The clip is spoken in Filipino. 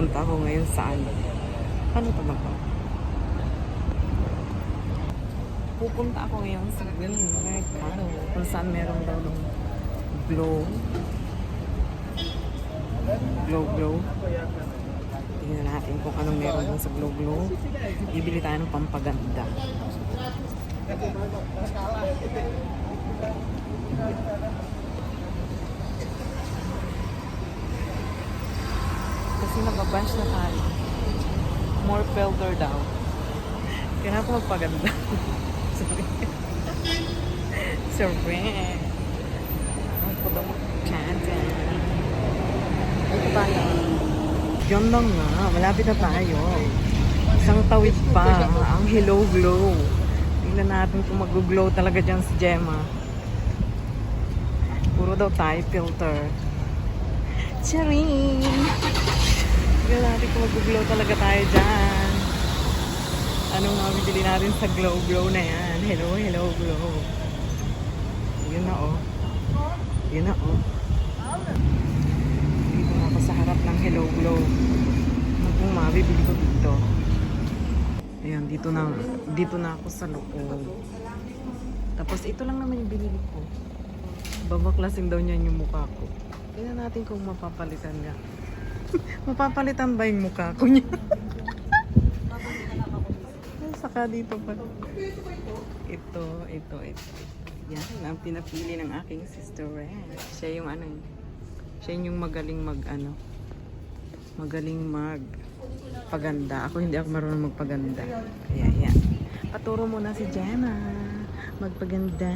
pupunta ako ngayon saan? Ano to ba to? Pupunta ako ngayon sa Green Mercado kung saan meron daw ng glow. Glow. Tingnan natin kung anong meron dun sa glow. Bibili tayo ng pampaganda. Kasi nababash na tayo. More filter daw. Kaya ako magpaganda. Sorry. Ako daw magkanta. Ito tayo. Yun lang nga. Malapit na tayo. Isang tawid pa. Ang Hello Glow. Tingnan natin kung mag-glow talaga dyan si Gemma. Puro daw tayo filter. Charing! Tingnan natin kung mag-glow talaga tayo dyan. Anong mabibili natin sa glow na yan? Hello glow. Yun na oh. Yun na oh. Dito na ako sa harap ng Hello Glow. Ano kung mabibili ko dito? Ayan, dito na ako sa loob. Tapos ito lang naman yung binili ko. Babaklasin daw niyan yung mukha ko. Tingnan natin kung mapapalitan nga. Mapapalitan ba yung mukha ko niya? Saka dito pa. Ito. Yan ang pinapili ng aking sister. Siya yung ano, siya yung magaling magaling magpaganda. Ako hindi ako marunong magpaganda. Kaya yan. Paturo mo na si Gemma magpaganda.